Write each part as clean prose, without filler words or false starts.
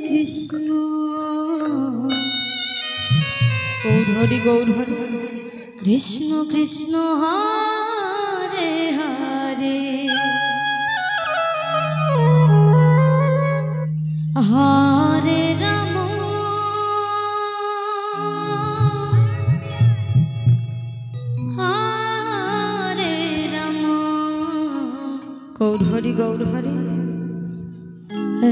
कृष्ण गौर हरि कृष्ण कृष्ण हरे हरे हरे राम हरे राम गौर हरि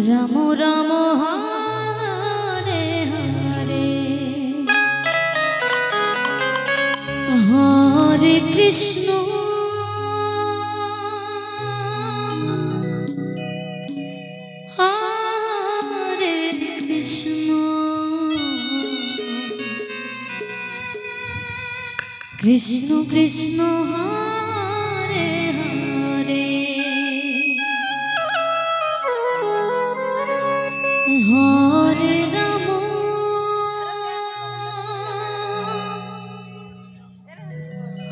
राम राम हरे हरे हरे कृष्ण हरे कृष्ण कृष्ण कृष्ण हरे हरे हरे राम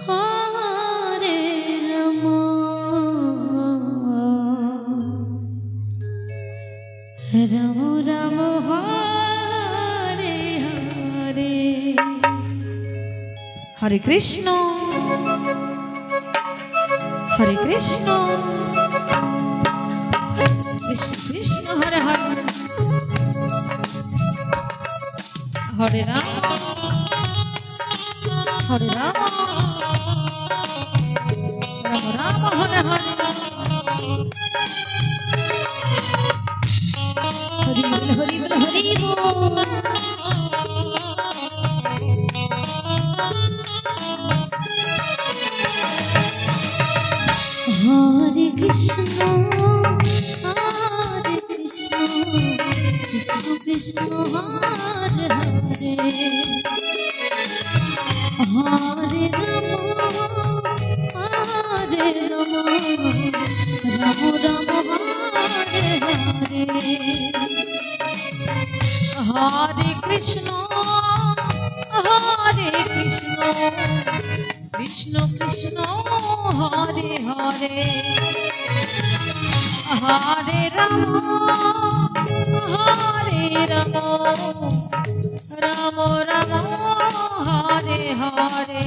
हरे राम राम राम हरे हरे हरे कृष्ण कृष्ण कृष्ण हरे हरे हरे राम हरे राम राम राम हरे हरे हरि बोल हरि बोल हरि बोल हरे कृष्ण कृष्ण कृष्ण हरे हरे हरे राम राम राम हरे हरे हरे कृष्ण कृष्ण कृष्ण हरे हरे हरे राम राम राम हरे हरे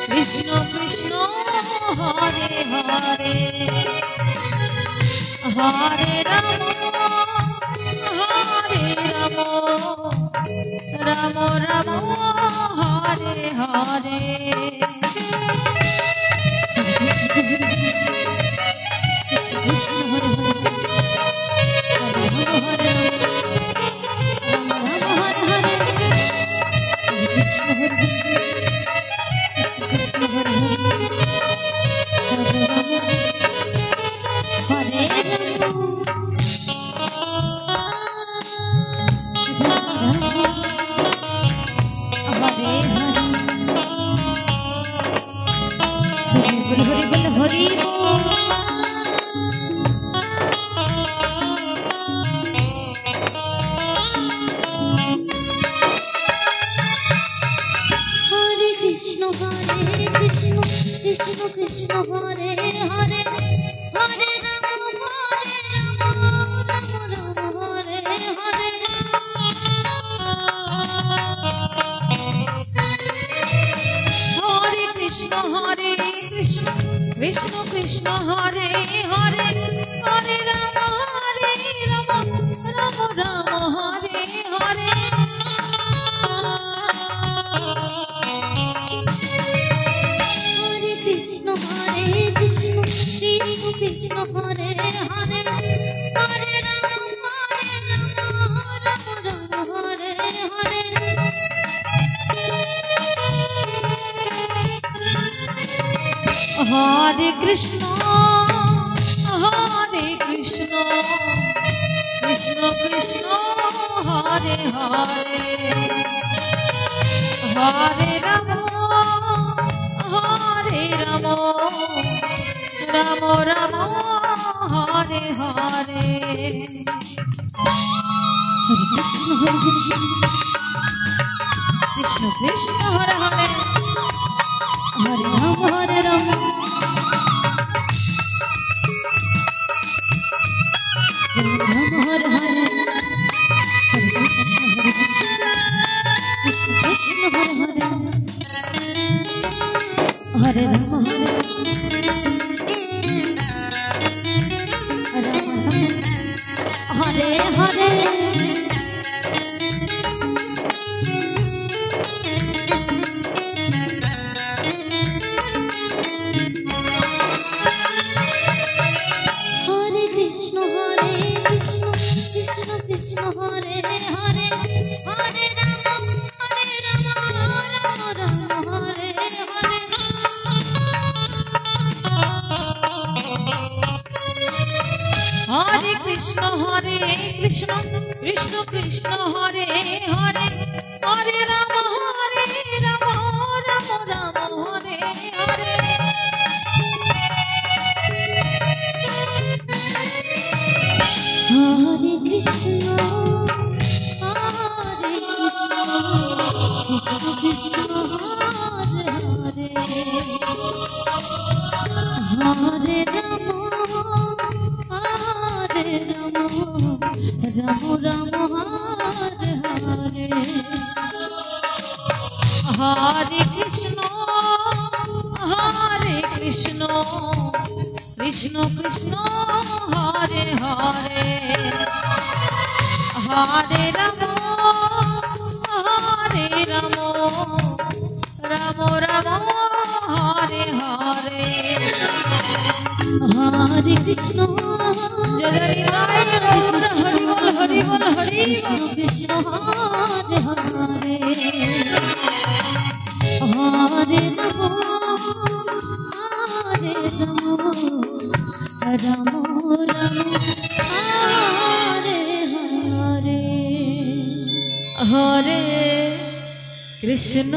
कृष्ण कृष्ण हरे हरे हरे राम राम राम हरे हरे हरे कृष्ण कृष्ण कृष्ण हरे हरे हरे राम राम राम हरे हरे कृष्ण हरे हरे कृष्ण हरे हरि कृष्ण कृष्ण कृष्ण हरे हरे हरे राम राम हरे हरे हरे कृष्ण विष्णु कृष्ण हरे हरे हरे राम राम राम हरे हरे कृष्ण कृष्ण कृष्ण हरे हरे हरे राम राम हरे हरे हरे कृष्ण कृष्ण कृष्ण हरे हरे राम राम राम हरे हरे। कृष्ण कृष्ण हरे हरे हरे राम हरे राम राम हरे हरे हरे कृष्ण कृष्ण हरे हरे हरे राम हरे हरे हरे कृष्ण कृष्ण कृष्ण हरे हरे हरे राम राम राम हरे हरे हरे कृष्ण कृष्ण कृष्ण हरे हरे हरे राम राम राम हरे हरे। हरे कृष्ण कृष्ण हरे हरे हरे राम राम राम हरे हरे। हरे कृष्ण कृष्ण कृष्ण हरे हरे हरे राम राम राम हरे हरे। हरे कृष्ण हरि बोल हरि बोल हरि कृष्ण कृष्ण हरे हरे हरे राम राम राम हरे हरे। हरे कृष्ण।